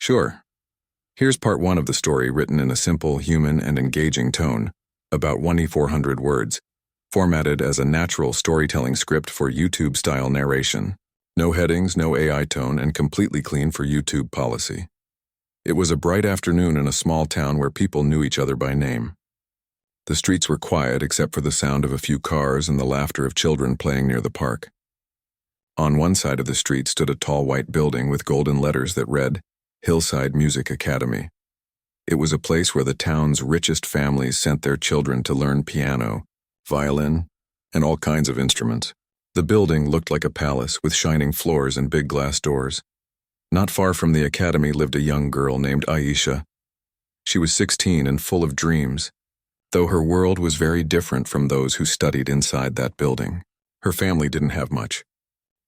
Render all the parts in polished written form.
Sure. Here's part one of the story written in a simple, human, and engaging tone, about 2,400 words, formatted as a natural storytelling script for YouTube-style narration. No headings, no AI tone, and completely clean for YouTube policy. It was a bright afternoon in a small town where people knew each other by name. The streets were quiet except for the sound of a few cars and the laughter of children playing near the park. On one side of the street stood a tall white building with golden letters that read, Hillside Music Academy. It was a place where the town's richest families sent their children to learn piano, violin, and all kinds of instruments. The building looked like a palace with shining floors and big glass doors. Not far from the academy lived a young girl named Aisha. She was 16 and full of dreams, though her world was very different from those who studied inside that building. Her family didn't have much.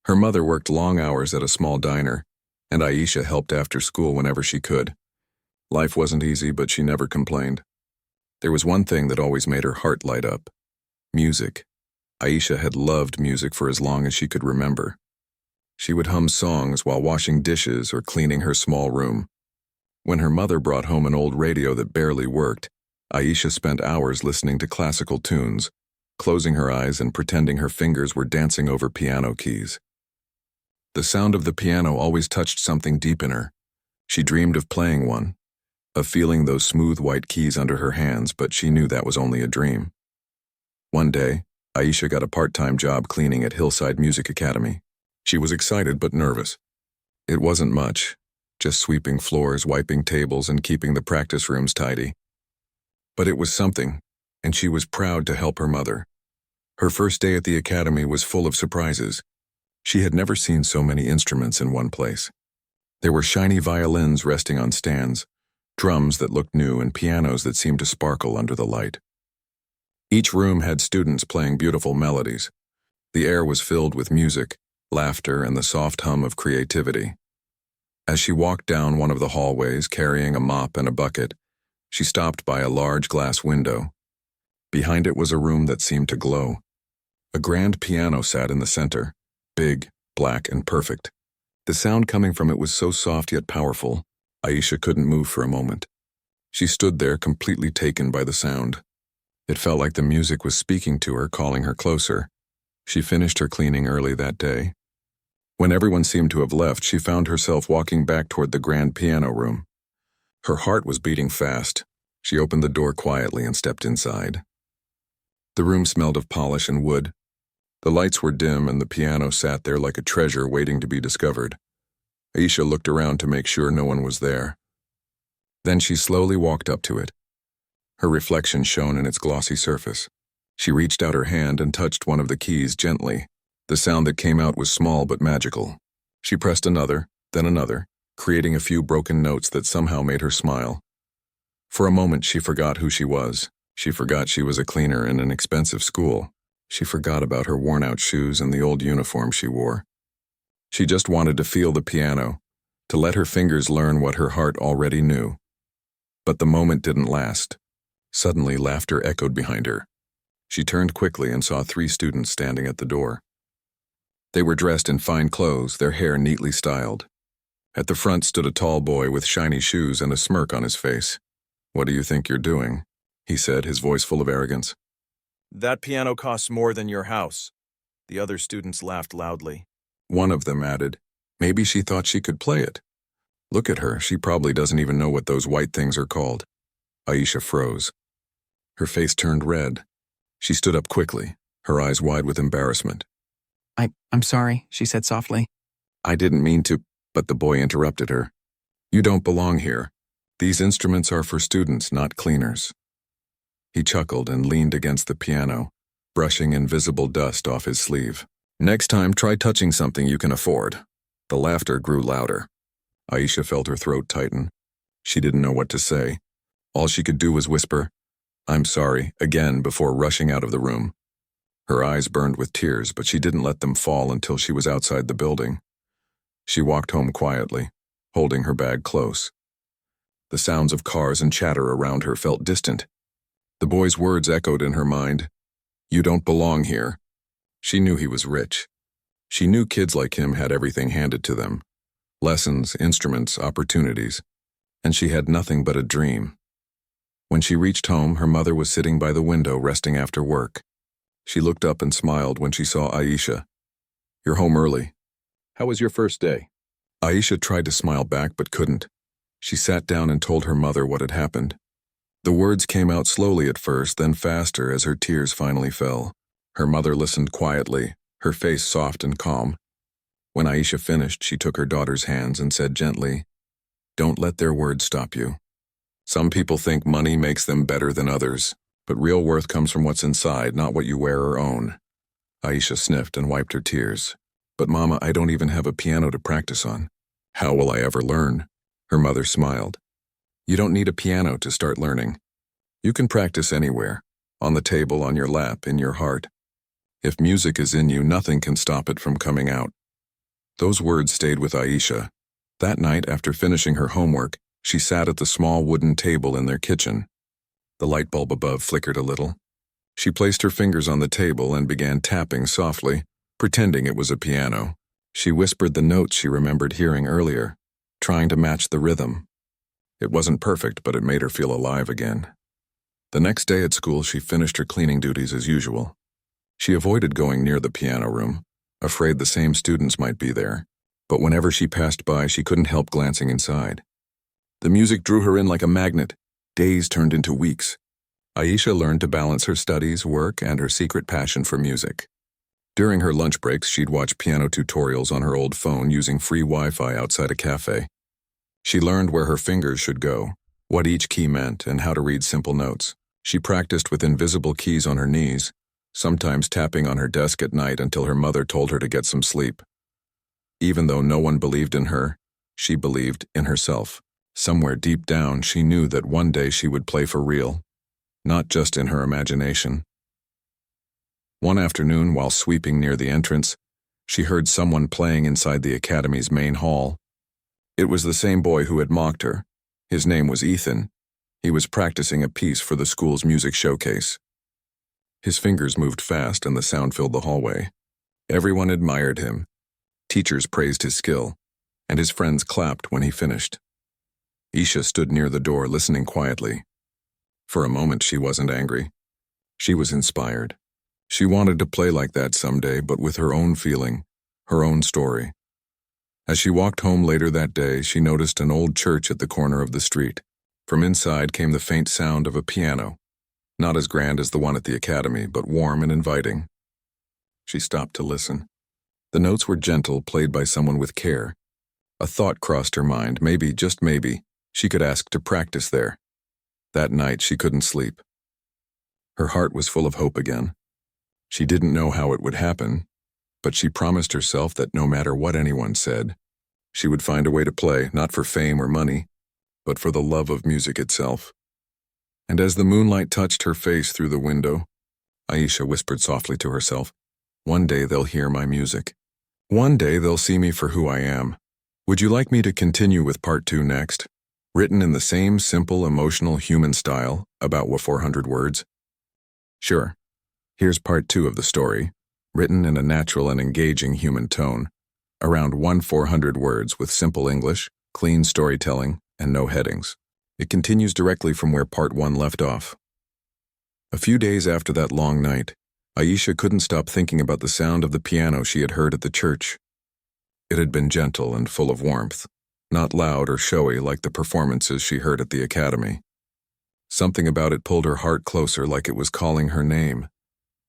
Her mother worked long hours at a small diner, and Aisha helped after school whenever she could. Life wasn't easy, but she never complained. There was one thing that always made her heart light up: music. Aisha had loved music for as long as she could remember. She would hum songs while washing dishes or cleaning her small room. When her mother brought home an old radio that barely worked, Aisha spent hours listening to classical tunes, closing her eyes and pretending her fingers were dancing over piano keys. The sound of the piano always touched something deep in her. She dreamed of playing one, of feeling those smooth white keys under her hands, but she knew that was only a dream. One day, Aisha got a part-time job cleaning at Hillside Music Academy. She was excited but nervous. It wasn't much, just sweeping floors, wiping tables, and keeping the practice rooms tidy. But it was something, and she was proud to help her mother. Her first day at the academy was full of surprises. She had never seen so many instruments in one place. There were shiny violins resting on stands, drums that looked new, and pianos that seemed to sparkle under the light. Each room had students playing beautiful melodies. The air was filled with music, laughter, and the soft hum of creativity. As she walked down one of the hallways carrying a mop and a bucket, she stopped by a large glass window. Behind it was a room that seemed to glow. A grand piano sat in the center, big, black, and perfect. The sound coming from it was so soft yet powerful, Aisha couldn't move for a moment. She stood there completely taken by the sound. It felt like the music was speaking to her, calling her closer. She finished her cleaning early that day. When everyone seemed to have left, she found herself walking back toward the grand piano room. Her heart was beating fast. She opened the door quietly and stepped inside. The room smelled of polish and wood. The lights were dim and the piano sat there like a treasure waiting to be discovered. Aisha looked around to make sure no one was there. Then she slowly walked up to it. Her reflection shone in its glossy surface. She reached out her hand and touched one of the keys gently. The sound that came out was small but magical. She pressed another, then another, creating a few broken notes that somehow made her smile. For a moment she forgot who she was. She forgot she was a cleaner in an expensive school. She forgot about her worn-out shoes and the old uniform she wore. She just wanted to feel the piano, to let her fingers learn what her heart already knew. But the moment didn't last. Suddenly, laughter echoed behind her. She turned quickly and saw 3 students standing at the door. They were dressed in fine clothes, their hair neatly styled. At the front stood a tall boy with shiny shoes and a smirk on his face. "What do you think you're doing?" he said, his voice full of arrogance. "That piano costs more than your house." The other students laughed loudly. One of them added, "Maybe she thought she could play it. Look at her, she probably doesn't even know what those white things are called." Aisha froze. Her face turned red. She stood up quickly, her eyes wide with embarrassment. I'm sorry, she said softly. "I didn't mean to," but the boy interrupted her. "You don't belong here. These instruments are for students, not cleaners." He chuckled and leaned against the piano, brushing invisible dust off his sleeve. "Next time, try touching something you can afford." The laughter grew louder. Aisha felt her throat tighten. She didn't know what to say. All she could do was whisper, "I'm sorry," again before rushing out of the room. Her eyes burned with tears, but she didn't let them fall until she was outside the building. She walked home quietly, holding her bag close. The sounds of cars and chatter around her felt distant. The boy's words echoed in her mind. "You don't belong here." She knew he was rich. She knew kids like him had everything handed to them. Lessons, instruments, opportunities. And she had nothing but a dream. When she reached home, her mother was sitting by the window resting after work. She looked up and smiled when she saw Aisha. "You're home early. How was your first day?" Aisha tried to smile back but couldn't. She sat down and told her mother what had happened. The words came out slowly at first, then faster as her tears finally fell. Her mother listened quietly, her face soft and calm. When Aisha finished, she took her daughter's hands and said gently, "Don't let their words stop you. Some people think money makes them better than others, but real worth comes from what's inside, not what you wear or own." Aisha sniffed and wiped her tears. "But Mama, I don't even have a piano to practice on. How will I ever learn?" Her mother smiled. "You don't need a piano to start learning. You can practice anywhere, on the table, on your lap, in your heart. If music is in you, nothing can stop it from coming out." Those words stayed with Aisha. That night, after finishing her homework, she sat at the small wooden table in their kitchen. The light bulb above flickered a little. She placed her fingers on the table and began tapping softly, pretending it was a piano. She whispered the notes she remembered hearing earlier, trying to match the rhythm. It wasn't perfect, but it made her feel alive again. The next day at school, she finished her cleaning duties as usual. She avoided going near the piano room, afraid the same students might be there, but whenever she passed by, she couldn't help glancing inside. The music drew her in like a magnet. Days turned into weeks. Aisha learned to balance her studies, work, and her secret passion for music. During her lunch breaks, she'd watch piano tutorials on her old phone using free Wi-Fi outside a cafe. She learned where her fingers should go, what each key meant, and how to read simple notes. She practiced with invisible keys on her knees, sometimes tapping on her desk at night until her mother told her to get some sleep. Even though no one believed in her, she believed in herself. Somewhere deep down, she knew that one day she would play for real, not just in her imagination. One afternoon, while sweeping near the entrance, she heard someone playing inside the academy's main hall. It was the same boy who had mocked her. His name was Ethan. He was practicing a piece for the school's music showcase. His fingers moved fast and the sound filled the hallway. Everyone admired him. Teachers praised his skill, and his friends clapped when he finished. Aisha stood near the door, listening quietly. For a moment, she wasn't angry. She was inspired. She wanted to play like that someday, but with her own feeling, her own story. As she walked home later that day, she noticed an old church at the corner of the street. From inside came the faint sound of a piano, not as grand as the one at the academy, but warm and inviting. She stopped to listen. The notes were gentle, played by someone with care. A thought crossed her mind. Maybe, just maybe, she could ask to practice there. That night, she couldn't sleep. Her heart was full of hope again. She didn't know how it would happen, but she promised herself that no matter what anyone said, she would find a way to play, not for fame or money, but for the love of music itself. And as the moonlight touched her face through the window, Aisha whispered softly to herself, "One day they'll hear my music. One day they'll see me for who I am." Would you like me to continue with part 2 next? Written in the same simple, emotional, human style, about 400 words? Sure. Here's part 2 of the story, written in a natural and engaging human tone, around 400 words with simple English, clean storytelling, and no headings. It continues directly from where part 1 left off. A few days after that long night, Aisha couldn't stop thinking about the sound of the piano she had heard at the church. It had been gentle and full of warmth, not loud or showy like the performances she heard at the academy. Something about it pulled her heart closer, like it was calling her name.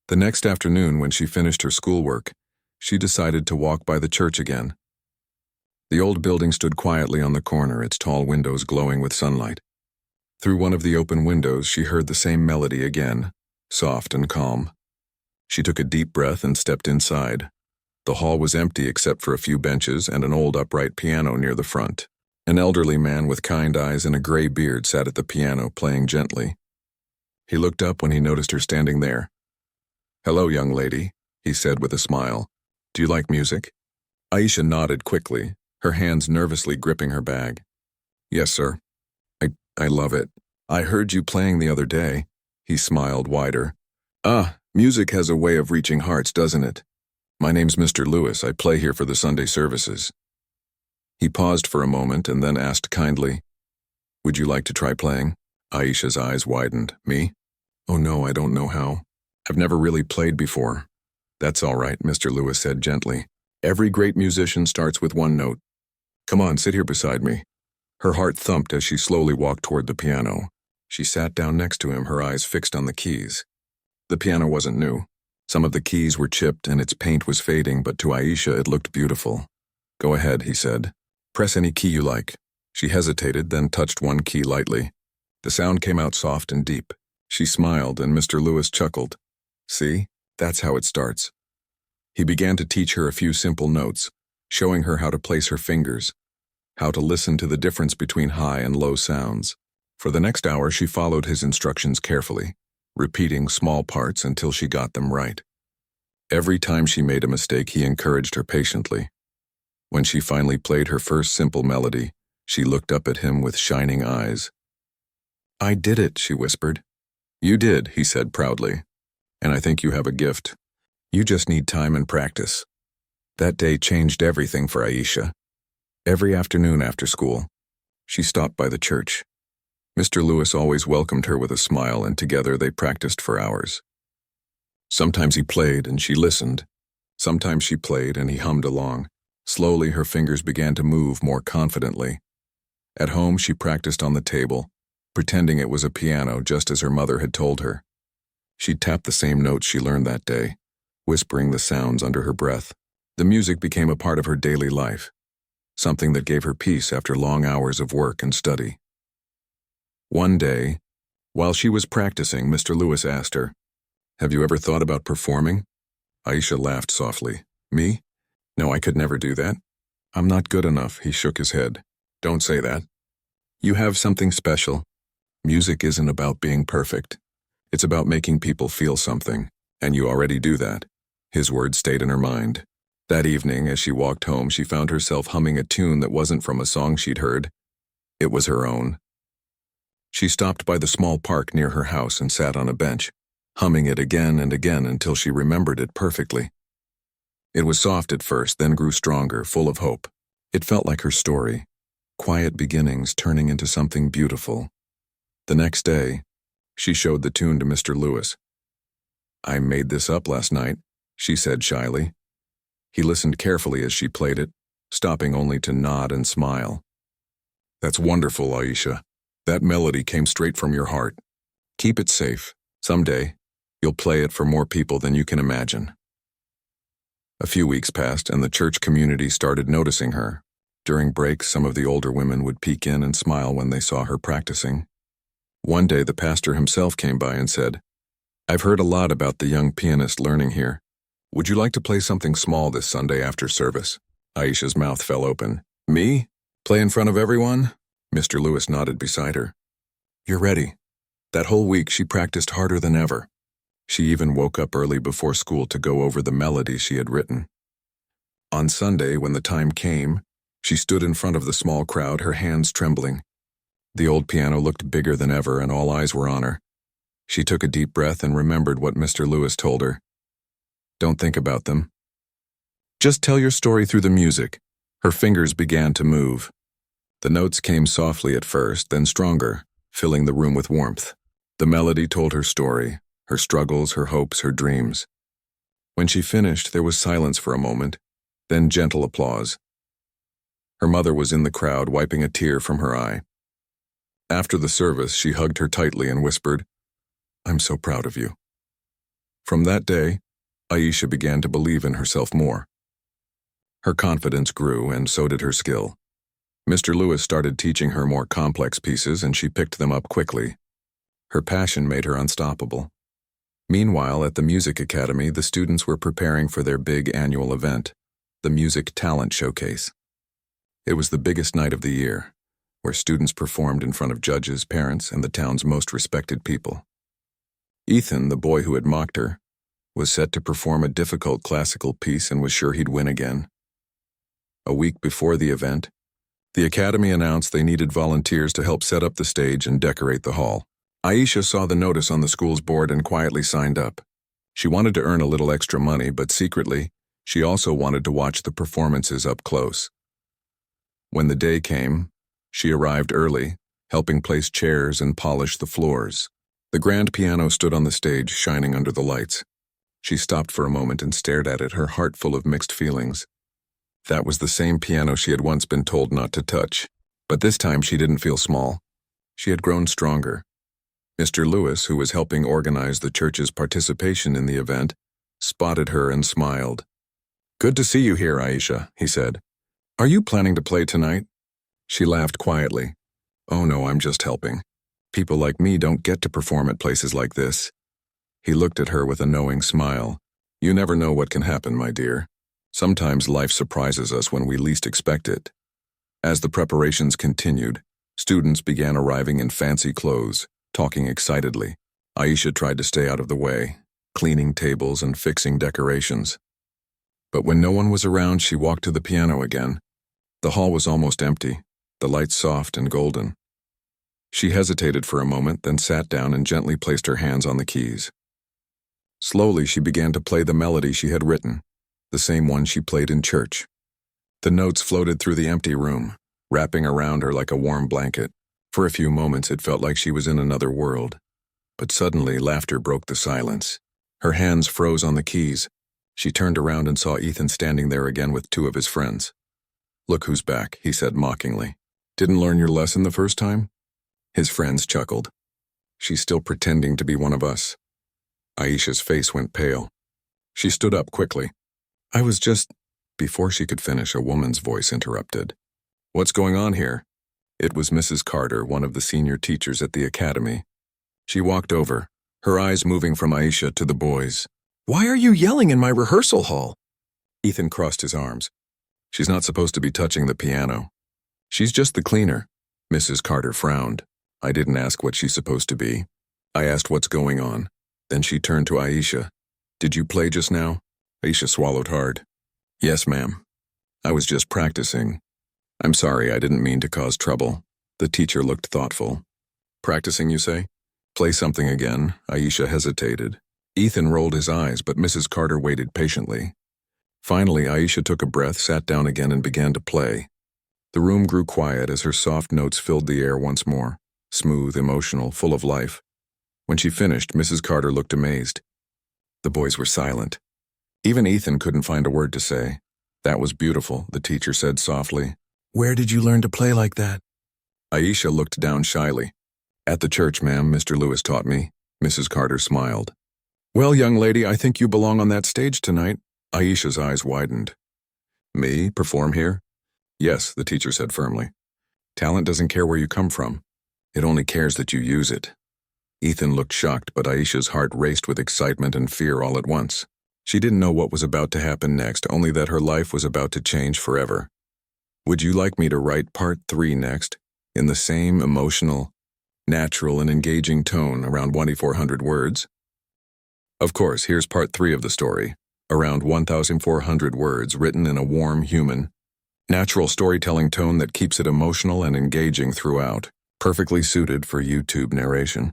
The next afternoon, when she finished her schoolwork, she decided to walk by the church again. The old building stood quietly on the corner, its tall windows glowing with sunlight. Through one of the open windows, she heard the same melody again, soft and calm. She took a deep breath and stepped inside. The hall was empty except for a few benches and an old upright piano near the front. An elderly man with kind eyes and a gray beard sat at the piano, playing gently. He looked up when he noticed her standing there. "Hello, young lady," he said with a smile. "Do you like music?" Aisha nodded quickly, her hands nervously gripping her bag. "Yes, sir. I love it. I heard you playing the other day." He smiled wider. Music has a way of reaching hearts, doesn't it? My name's Mr. Lewis. I play here for the Sunday services." He paused for a moment and then asked kindly, "Would you like to try playing?" Aisha's eyes widened. "Me? Oh no, I don't know how. I've never really played before." "That's all right," Mr. Lewis said gently. "Every great musician starts with one note. Come on, sit here beside me." Her heart thumped as she slowly walked toward the piano. She sat down next to him, her eyes fixed on the keys. The piano wasn't new. Some of the keys were chipped and its paint was fading, but to Aisha it looked beautiful. "Go ahead," he said. "Press any key you like." She hesitated, then touched one key lightly. The sound came out soft and deep. She smiled, and Mr. Lewis chuckled. "See? That's how it starts." He began to teach her a few simple notes, showing her how to place her fingers, how to listen to the difference between high and low sounds. For the next hour, she followed his instructions carefully, repeating small parts until she got them right. Every time she made a mistake, he encouraged her patiently. When she finally played her first simple melody, she looked up at him with shining eyes. "I did it," she whispered. "You did," he said proudly. "And I think you have a gift. You just need time and practice." That day changed everything for Aisha. Every afternoon after school, she stopped by the church. Mr. Lewis always welcomed her with a smile, and together they practiced for hours. Sometimes he played and she listened. Sometimes she played and he hummed along. Slowly, her fingers began to move more confidently. At home, she practiced on the table, pretending it was a piano just as her mother had told her. She tapped the same notes she learned that day, whispering the sounds under her breath. The music became a part of her daily life, something that gave her peace after long hours of work and study. One day, while she was practicing, Mr. Lewis asked her, "Have you ever thought about performing?" Aisha laughed softly. "Me? No, I could never do that. I'm not good enough," he shook his head. "Don't say that. You have something special. Music isn't about being perfect. It's about making people feel something, and you already do that." His words stayed in her mind. That evening, as she walked home, she found herself humming a tune that wasn't from a song she'd heard. It was her own. She stopped by the small park near her house and sat on a bench, humming it again and again until she remembered it perfectly. It was soft at first, then grew stronger, full of hope. It felt like her story, quiet beginnings turning into something beautiful. The next day, she showed the tune to Mr. Lewis. "I made this up last night," she said shyly. He listened carefully as she played it, stopping only to nod and smile. "That's wonderful, Aisha. That melody came straight from your heart. Keep it safe. Someday, you'll play it for more people than you can imagine." A few weeks passed, and the church community started noticing her. During breaks, some of the older women would peek in and smile when they saw her practicing. One day, the pastor himself came by and said, "I've heard a lot about the young pianist learning here. Would you like to play something small this Sunday after service?" Aisha's mouth fell open. "Me? Play in front of everyone?" Mr. Lewis nodded beside her. "You're ready." That whole week, she practiced harder than ever. She even woke up early before school to go over the melody she had written. On Sunday, when the time came, she stood in front of the small crowd, her hands trembling. The old piano looked bigger than ever, and all eyes were on her. She took a deep breath and remembered what Mr. Lewis told her. "Don't think about them. Just tell your story through the music." Her fingers began to move. The notes came softly at first, then stronger, filling the room with warmth. The melody told her story, her struggles, her hopes, her dreams. When she finished, there was silence for a moment, then gentle applause. Her mother was in the crowd, wiping a tear from her eye. After the service, she hugged her tightly and whispered, "I'm so proud of you." From that day, Aisha began to believe in herself more. Her confidence grew, and so did her skill. Mr. Lewis started teaching her more complex pieces, and she picked them up quickly. Her passion made her unstoppable. Meanwhile, at the Music Academy, the students were preparing for their big annual event, the Music Talent Showcase. It was the biggest night of the year, where students performed in front of judges, parents, and the town's most respected people. Ethan, the boy who had mocked her, was set to perform a difficult classical piece and was sure he'd win again. A week before the event, the Academy announced they needed volunteers to help set up the stage and decorate the hall. Aisha saw the notice on the school's board and quietly signed up. She wanted to earn a little extra money, but secretly, she also wanted to watch the performances up close. When the day came, she arrived early, helping place chairs and polish the floors. The grand piano stood on the stage, shining under the lights. She stopped for a moment and stared at it, her heart full of mixed feelings. That was the same piano she had once been told not to touch. But this time she didn't feel small. She had grown stronger. Mr. Lewis, who was helping organize the church's participation in the event, spotted her and smiled. "Good to see you here, Aisha," he said. "Are you planning to play tonight?" She laughed quietly. "Oh no, I'm just helping. People like me don't get to perform at places like this." He looked at her with a knowing smile. "You never know what can happen, my dear. Sometimes life surprises us when we least expect it." As the preparations continued, students began arriving in fancy clothes, talking excitedly. Aisha tried to stay out of the way, cleaning tables and fixing decorations. But when no one was around, she walked to the piano again. The hall was almost empty, the lights soft and golden. She hesitated for a moment, then sat down and gently placed her hands on the keys. Slowly, she began to play the melody she had written, the same one she played in church. The notes floated through the empty room, wrapping around her like a warm blanket. For a few moments, it felt like she was in another world. But suddenly, laughter broke the silence. Her hands froze on the keys. She turned around and saw Ethan standing there again with two of his friends. "Look who's back," he said mockingly. "Didn't learn your lesson the first time?" His friends chuckled. "She's still pretending to be one of us." Aisha's face went pale. She stood up quickly. "I was just—" Before she could finish, a woman's voice interrupted. "What's going on here?" It was Mrs. Carter, one of the senior teachers at the academy. She walked over, her eyes moving from Aisha to the boys. "Why are you yelling in my rehearsal hall?" Ethan crossed his arms. "She's not supposed to be touching the piano. She's just the cleaner." Mrs. Carter frowned. "I didn't ask what she's supposed to be. I asked what's going on." Then she turned to Aisha. "Did you play just now?" Aisha swallowed hard. "Yes, ma'am. I was just practicing. I'm sorry, I didn't mean to cause trouble." The teacher looked thoughtful. "Practicing, you say? Play something again." Aisha hesitated. Ethan rolled his eyes, but Mrs. Carter waited patiently. Finally, Aisha took a breath, sat down again, and began to play. The room grew quiet as her soft notes filled the air once more, smooth, emotional, full of life. When she finished, Mrs. Carter looked amazed. The boys were silent. Even Ethan couldn't find a word to say. "That was beautiful," the teacher said softly. "Where did you learn to play like that?" Aisha looked down shyly. "At the church, ma'am, Mr. Lewis taught me." Mrs. Carter smiled. "Well, young lady, I think you belong on that stage tonight." Aisha's eyes widened. "Me? Perform here?" "Yes," the teacher said firmly. "Talent doesn't care where you come from. It only cares that you use it." Ethan looked shocked, but Aisha's heart raced with excitement and fear all at once. She didn't know what was about to happen next, only that her life was about to change forever. "Would you like me to write part 3 next, in the same emotional, natural, and engaging tone, around 2,400 words?" Of course, here's part 3 of the story, around 1,400 words, written in a warm, human, natural storytelling tone that keeps it emotional and engaging throughout, perfectly suited for YouTube narration.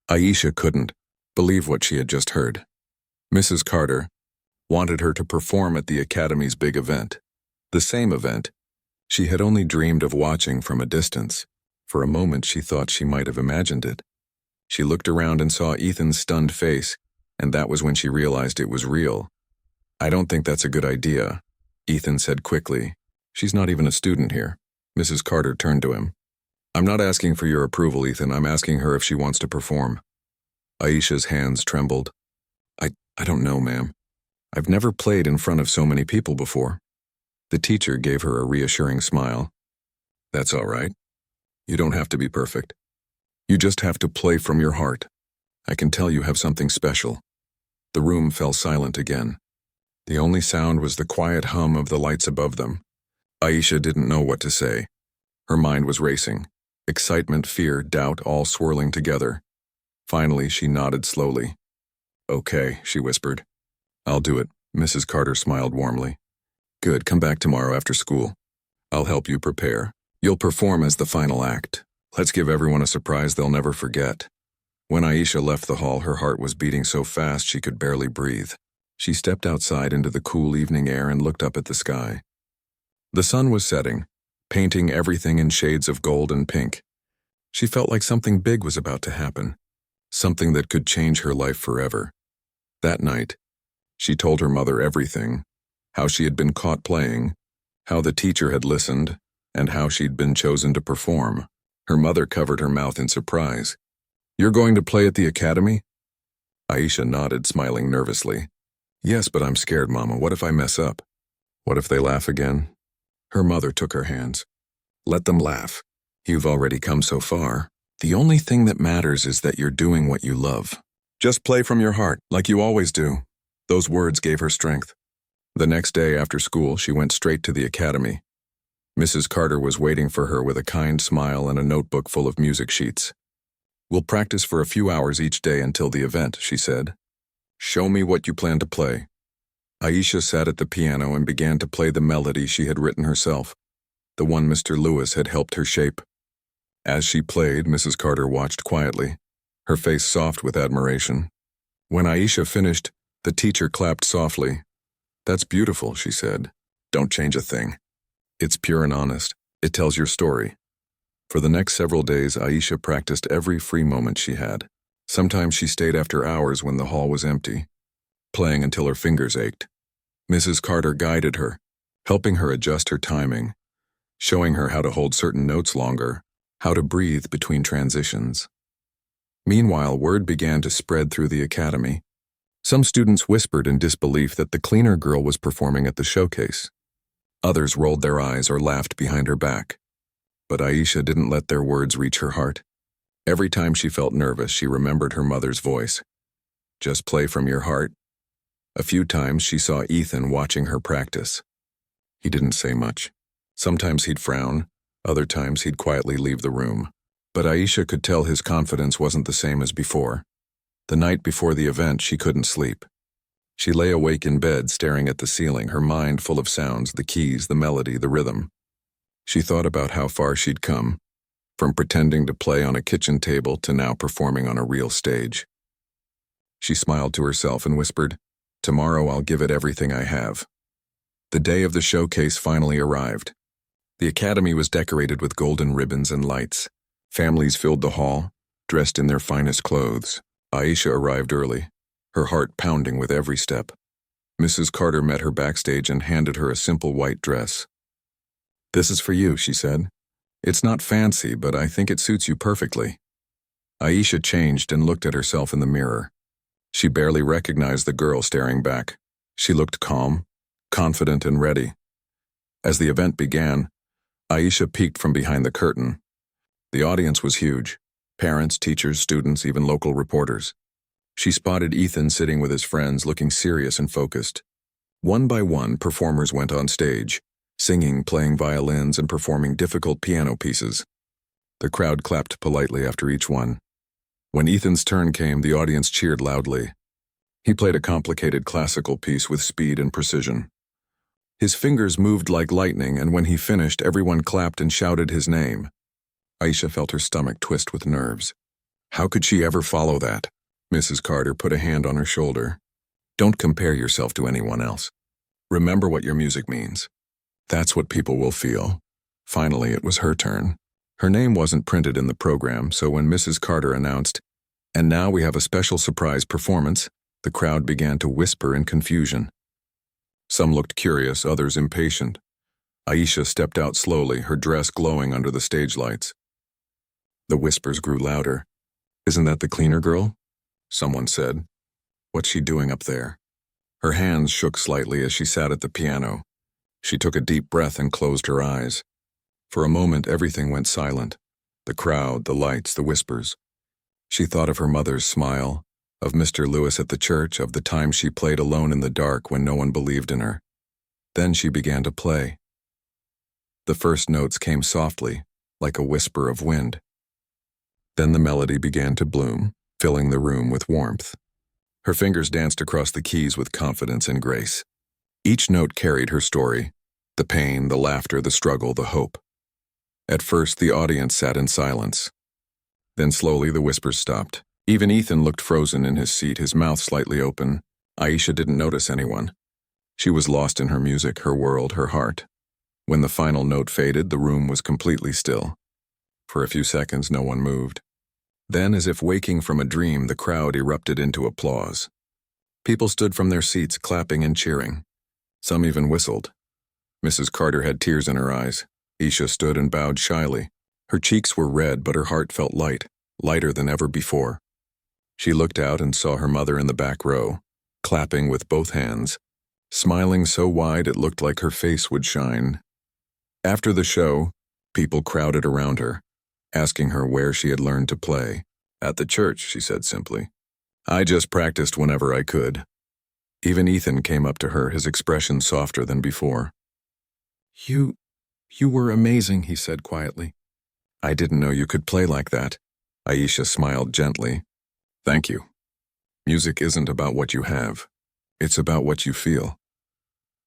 Aisha couldn't believe what she had just heard. Mrs. Carter wanted her to perform at the Academy's big event. The same event she had only dreamed of watching from a distance. For a moment, she thought she might have imagined it. She looked around and saw Ethan's stunned face, and that was when she realized it was real. "I don't think that's a good idea," Ethan said quickly. "She's not even a student here." Mrs. Carter turned to him. "I'm not asking for your approval, Ethan. I'm asking her if she wants to perform." Aisha's hands trembled. I don't know, ma'am. I've never played in front of so many people before." The teacher gave her a reassuring smile. "That's all right. You don't have to be perfect. You just have to play from your heart. I can tell you have something special." The room fell silent again. The only sound was the quiet hum of the lights above them. Aisha didn't know what to say. Her mind was racing. Excitement, fear, doubt, all swirling together. Finally, she nodded slowly. "Okay," she whispered. "I'll do it." Mrs. Carter smiled warmly. "Good, come back tomorrow after school. I'll help you prepare. You'll perform as the final act. Let's give everyone a surprise they'll never forget." When Aisha left the hall, her heart was beating so fast she could barely breathe. She stepped outside into the cool evening air and looked up at the sky. The sun was setting, painting everything in shades of gold and pink. She felt like something big was about to happen, something that could change her life forever. That night, she told her mother everything, how she had been caught playing, how the teacher had listened, and how she'd been chosen to perform. Her mother covered her mouth in surprise. "You're going to play at the academy?" Aisha nodded, smiling nervously. "Yes, but I'm scared, Mama. What if I mess up? What if they laugh again?" Her mother took her hands. "Let them laugh. You've already come so far. The only thing that matters is that you're doing what you love. Just play from your heart, like you always do." Those words gave her strength. The next day after school, she went straight to the academy. Mrs. Carter was waiting for her with a kind smile and a notebook full of music sheets. "We'll practice for a few hours each day until the event," she said. "Show me what you plan to play." Aisha sat at the piano and began to play the melody she had written herself, the one Mr. Lewis had helped her shape. As she played, Mrs. Carter watched quietly, her face soft with admiration. When Aisha finished, the teacher clapped softly. "That's beautiful," she said. "Don't change a thing. It's pure and honest. It tells your story." For the next several days, Aisha practiced every free moment she had. Sometimes she stayed after hours when the hall was empty, playing until her fingers ached. Mrs. Carter guided her, helping her adjust her timing, showing her how to hold certain notes longer, how to breathe between transitions. Meanwhile, word began to spread through the academy. Some students whispered in disbelief that the cleaner girl was performing at the showcase. Others rolled their eyes or laughed behind her back. But Aisha didn't let their words reach her heart. Every time she felt nervous, she remembered her mother's voice. "Just play from your heart." A few times she saw Ethan watching her practice. He didn't say much. Sometimes he'd frown, other times he'd quietly leave the room. But Aisha could tell his confidence wasn't the same as before. The night before the event, she couldn't sleep. She lay awake in bed, staring at the ceiling, her mind full of sounds, the keys, the melody, the rhythm. She thought about how far she'd come, from pretending to play on a kitchen table to now performing on a real stage. She smiled to herself and whispered, "Tomorrow I'll give it everything I have." The day of the showcase finally arrived. The academy was decorated with golden ribbons and lights. Families filled the hall, dressed in their finest clothes. Aisha arrived early, her heart pounding with every step. Mrs. Carter met her backstage and handed her a simple white dress. "This is for you," she said. "It's not fancy, but I think it suits you perfectly." Aisha changed and looked at herself in the mirror. She barely recognized the girl staring back. She looked calm, confident, and ready. As the event began, Aisha peeked from behind the curtain. The audience was huge. Parents, teachers, students, even local reporters. She spotted Ethan sitting with his friends, looking serious and focused. One by one, performers went on stage, singing, playing violins, and performing difficult piano pieces. The crowd clapped politely after each one. When Ethan's turn came, the audience cheered loudly. He played a complicated classical piece with speed and precision. His fingers moved like lightning, and when he finished, everyone clapped and shouted his name. Aisha felt her stomach twist with nerves. How could she ever follow that? Mrs. Carter put a hand on her shoulder. "Don't compare yourself to anyone else. Remember what your music means. That's what people will feel." Finally, it was her turn. Her name wasn't printed in the program, so when Mrs. Carter announced, "And now we have a special surprise performance," the crowd began to whisper in confusion. Some looked curious, others impatient. Aisha stepped out slowly, her dress glowing under the stage lights. The whispers grew louder. "Isn't that the cleaner girl?" someone said. "What's she doing up there?" Her hands shook slightly as she sat at the piano. She took a deep breath and closed her eyes. For a moment, everything went silent. The crowd, the lights, the whispers. She thought of her mother's smile, of Mr. Lewis at the church, of the time she played alone in the dark when no one believed in her. Then she began to play. The first notes came softly, like a whisper of wind. Then the melody began to bloom, filling the room with warmth. Her fingers danced across the keys with confidence and grace. Each note carried her story, the pain, the laughter, the struggle, the hope. At first, the audience sat in silence. Then slowly the whispers stopped. Even Ethan looked frozen in his seat, his mouth slightly open. Aisha didn't notice anyone. She was lost in her music, her world, her heart. When the final note faded, the room was completely still. For a few seconds, no one moved. Then, as if waking from a dream, the crowd erupted into applause. People stood from their seats, clapping and cheering. Some even whistled. Mrs. Carter had tears in her eyes. Aisha stood and bowed shyly. Her cheeks were red, but her heart felt light, lighter than ever before. She looked out and saw her mother in the back row, clapping with both hands, smiling so wide it looked like her face would shine. After the show, people crowded around her, asking her where she had learned to play. At the church, she said simply. I just practiced whenever I could. Even Ethan came up to her, his expression softer than before. You were amazing, he said quietly. I didn't know you could play like that. Aisha smiled gently. Thank you. Music isn't about what you have. It's about what you feel.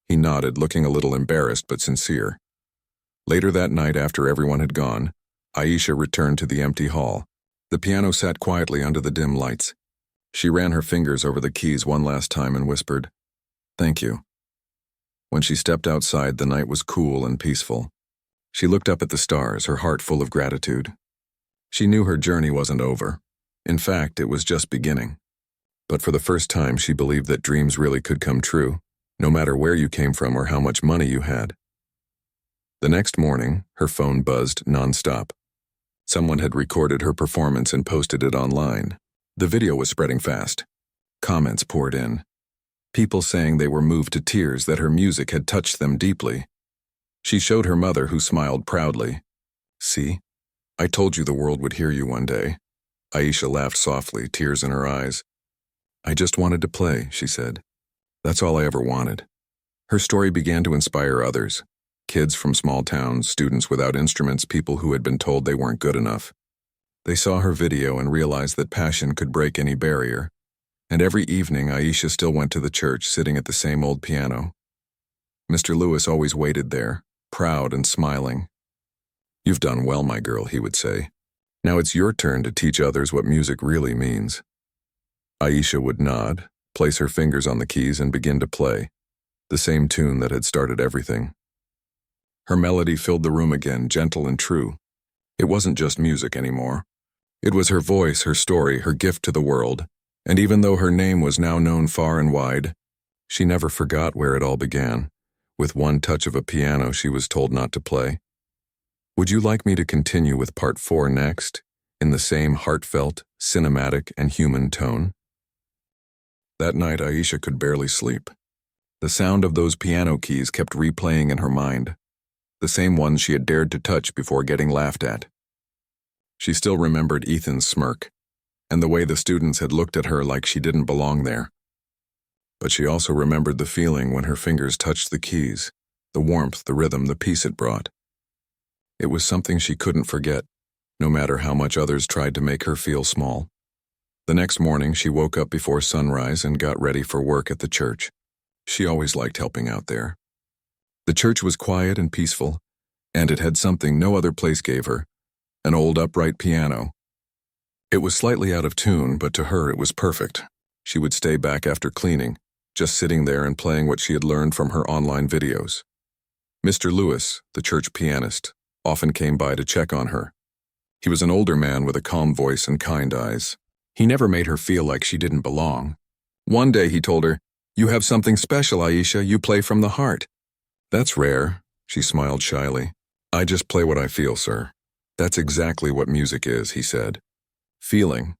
He nodded, looking a little embarrassed but sincere. Later that night, after everyone had gone, Aisha returned to the empty hall. The piano sat quietly under the dim lights. She ran her fingers over the keys one last time and whispered, "Thank you." When she stepped outside, the night was cool and peaceful. She looked up at the stars, her heart full of gratitude. She knew her journey wasn't over. In fact, it was just beginning. But for the first time, she believed that dreams really could come true, no matter where you came from or how much money you had. The next morning, her phone buzzed nonstop. Someone had recorded her performance and posted it online. The video was spreading fast. Comments poured in. People saying they were moved to tears, that her music had touched them deeply. She showed her mother, who smiled proudly. See, I told you the world would hear you one day. Aisha laughed softly, tears in her eyes. I just wanted to play, she said. That's all I ever wanted. Her story began to inspire others. Kids from small towns, students without instruments, people who had been told they weren't good enough. They saw her video and realized that passion could break any barrier. And every evening, Aisha still went to the church, sitting at the same old piano. Mr. Lewis always waited there, proud and smiling. You've done well, my girl, he would say. Now it's your turn to teach others what music really means. Aisha would nod, place her fingers on the keys and begin to play, the same tune that had started everything. Her melody filled the room again, gentle and true. It wasn't just music anymore. It was her voice, her story, her gift to the world. And even though her name was now known far and wide, she never forgot where it all began. With one touch of a piano she was told not to play. Would you like me to continue with part 4 next, in the same heartfelt, cinematic, and human tone? That night, Aisha could barely sleep. The sound of those piano keys kept replaying in her mind, the same ones she had dared to touch before getting laughed at. She still remembered Ethan's smirk, and the way the students had looked at her like she didn't belong there. But she also remembered the feeling when her fingers touched the keys, the warmth, the rhythm, the peace it brought. It was something she couldn't forget, no matter how much others tried to make her feel small. The next morning, she woke up before sunrise and got ready for work at the church. She always liked helping out there. The church was quiet and peaceful, and it had something no other place gave her, an old upright piano. It was slightly out of tune, but to her it was perfect. She would stay back after cleaning, just sitting there and playing what she had learned from her online videos. Mr. Lewis, the church pianist, often came by to check on her. He was an older man with a calm voice and kind eyes. He never made her feel like she didn't belong. One day he told her, "You have something special, Aisha. You play from the heart." "That's rare," she smiled shyly. "I just play what I feel, sir." "That's exactly what music is," he said. Feeling.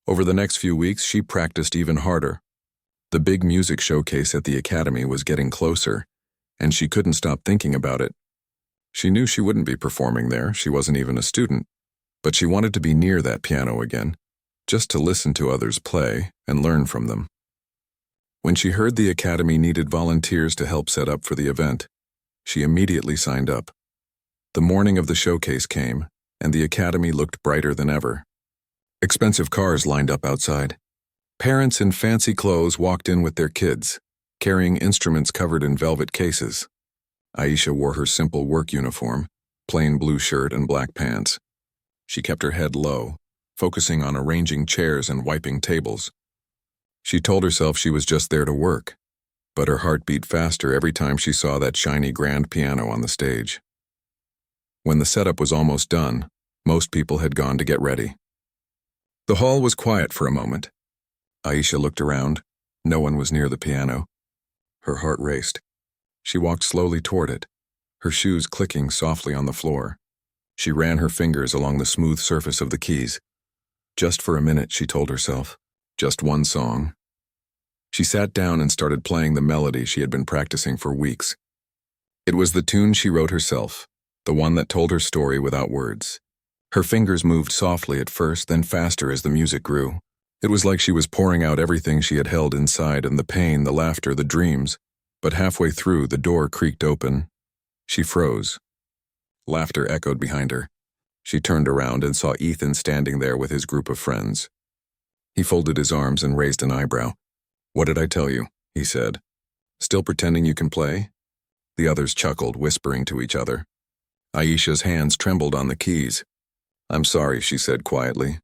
Over the next few weeks, she practiced even harder. The big music showcase at the academy was getting closer, and she couldn't stop thinking about it. She knew she wouldn't be performing there, she wasn't even a student, but she wanted to be near that piano again, just to listen to others play and learn from them. When she heard the academy needed volunteers to help set up for the event, she immediately signed up. The morning of the showcase came, and the academy looked brighter than ever. Expensive cars lined up outside. Parents in fancy clothes walked in with their kids, carrying instruments covered in velvet cases. Aisha wore her simple work uniform, plain blue shirt and black pants. She kept her head low, focusing on arranging chairs and wiping tables. She told herself she was just there to work, but her heart beat faster every time she saw that shiny grand piano on the stage. When the setup was almost done, most people had gone to get ready. The hall was quiet for a moment. Aisha looked around. No one was near the piano. Her heart raced. She walked slowly toward it, her shoes clicking softly on the floor. She ran her fingers along the smooth surface of the keys. Just for a minute, she told herself. Just one song. She sat down and started playing the melody she had been practicing for weeks. It was the tune she wrote herself, the one that told her story without words. Her fingers moved softly at first, then faster as the music grew. It was like she was pouring out everything she had held inside, and the pain, the laughter, the dreams. But halfway through, the door creaked open. She froze. Laughter echoed behind her. She turned around and saw Ethan standing there with his group of friends. He folded his arms and raised an eyebrow. "What did I tell you?" he said. "Still pretending you can play?" The others chuckled, whispering to each other. Aisha's hands trembled on the keys. "I'm sorry," she said quietly.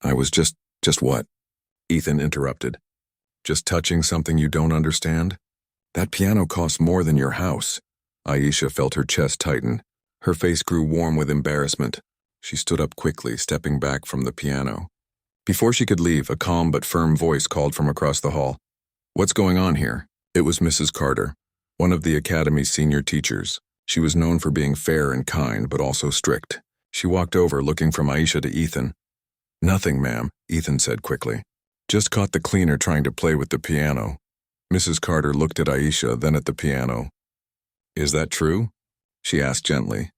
"I was just what?" Ethan interrupted. "Just touching something you don't understand? That piano costs more than your house." Aisha felt her chest tighten. Her face grew warm with embarrassment. She stood up quickly, stepping back from the piano. Before she could leave, a calm but firm voice called from across the hall. "What's going on here?" It was Mrs. Carter, one of the academy's senior teachers. She was known for being fair and kind, but also strict. She walked over, looking from Aisha to Ethan. "Nothing, ma'am," Ethan said quickly. "Just caught the cleaner trying to play with the piano." Mrs. Carter looked at Aisha, then at the piano. "Is that true?" she asked gently.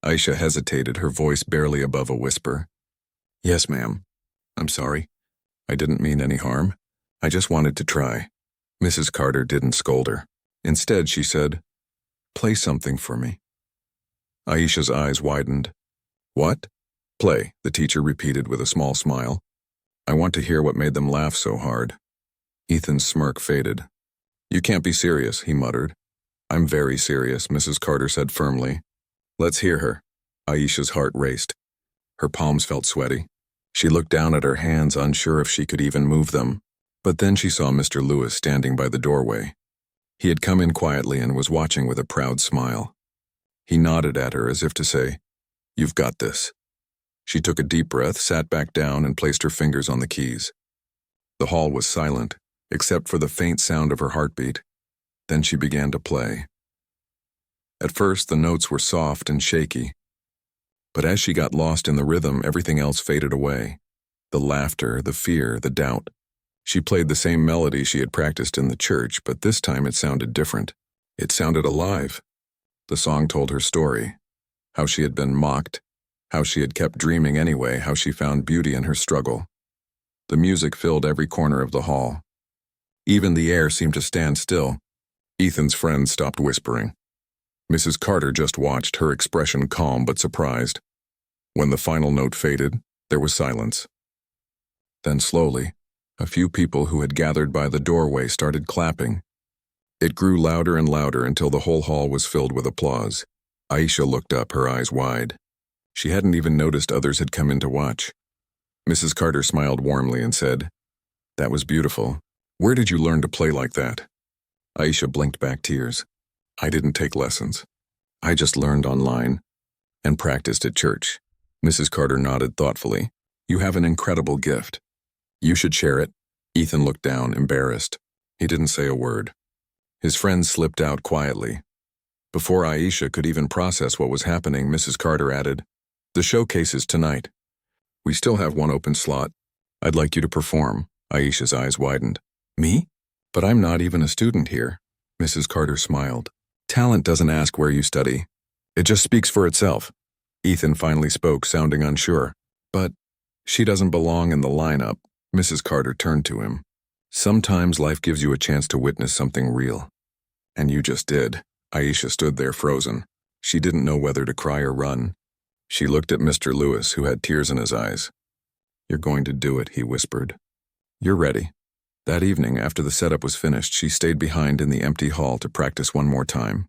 Aisha hesitated, her voice barely above a whisper. "Yes, ma'am. I'm sorry. I didn't mean any harm. I just wanted to try." Mrs. Carter didn't scold her. Instead, she said, "Play something for me." Aisha's eyes widened. "What?" "Play," the teacher repeated with a small smile. "I want to hear what made them laugh so hard." Ethan's smirk faded. "You can't be serious," he muttered. "I'm very serious," Mrs. Carter said firmly. "Let's hear her." Aisha's heart raced. Her palms felt sweaty. She looked down at her hands, unsure if she could even move them. But then she saw Mr. Lewis standing by the doorway. He had come in quietly and was watching with a proud smile. He nodded at her as if to say, "You've got this." She took a deep breath, sat back down, and placed her fingers on the keys. The hall was silent, except for the faint sound of her heartbeat. Then she began to play. At first, the notes were soft and shaky. But as she got lost in the rhythm, everything else faded away. The laughter, the fear, the doubt. She played the same melody she had practiced in the church, but this time it sounded different. It sounded alive. The song told her story. How she had been mocked. How she had kept dreaming anyway. How she found beauty in her struggle. The music filled every corner of the hall. Even the air seemed to stand still. Ethan's friends stopped whispering. Mrs. Carter just watched, her expression calm but surprised. When the final note faded, there was silence. Then slowly, a few people who had gathered by the doorway started clapping. It grew louder and louder until the whole hall was filled with applause. Aisha looked up, her eyes wide. She hadn't even noticed others had come in to watch. Mrs. Carter smiled warmly and said, "That was beautiful. Where did you learn to play like that?" Aisha blinked back tears. "I didn't take lessons. I just learned online and practiced at church." Mrs. Carter nodded thoughtfully. "You have an incredible gift. You should share it." Ethan looked down, embarrassed. He didn't say a word. His friends slipped out quietly. Before Aisha could even process what was happening, Mrs. Carter added, "The showcase is tonight. We still have one open slot. I'd like you to perform." Aisha's eyes widened. "Me? But I'm not even a student here." Mrs. Carter smiled. "Talent doesn't ask where you study. It just speaks for itself." Ethan finally spoke, sounding unsure. "But she doesn't belong in the lineup." Mrs. Carter turned to him. "Sometimes life gives you a chance to witness something real. And you just did." Aisha stood there frozen. She didn't know whether to cry or run. She looked at Mr. Lewis, who had tears in his eyes. "You're going to do it," he whispered. "You're ready." That evening, after the setup was finished, she stayed behind in the empty hall to practice one more time.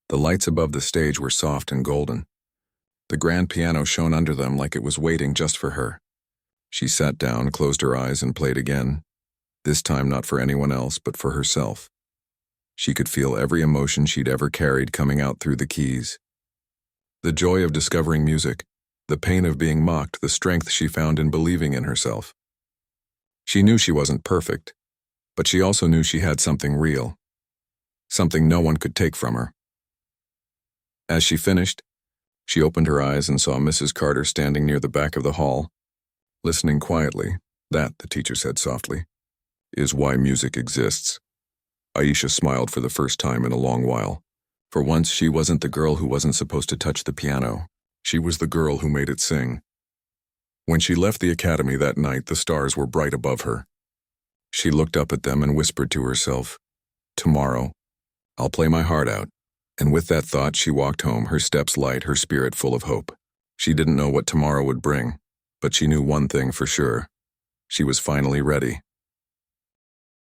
The lights above the stage were soft and golden. The grand piano shone under them like it was waiting just for her. She sat down, closed her eyes, and played again. This time not for anyone else, but for herself. She could feel every emotion she'd ever carried coming out through the keys. The joy of discovering music, the pain of being mocked, the strength she found in believing in herself. She knew she wasn't perfect, but she also knew she had something real, something no one could take from her. As she finished, she opened her eyes and saw Mrs. Carter standing near the back of the hall, listening quietly. That, the teacher said softly, is why music exists. Aisha smiled for the first time in a long while. For once, she wasn't the girl who wasn't supposed to touch the piano. She was the girl who made it sing. When she left the academy that night, the stars were bright above her. She looked up at them and whispered to herself, "Tomorrow, I'll play my heart out." And with that thought, she walked home, her steps light, her spirit full of hope. She didn't know what tomorrow would bring, but she knew one thing for sure. She was finally ready.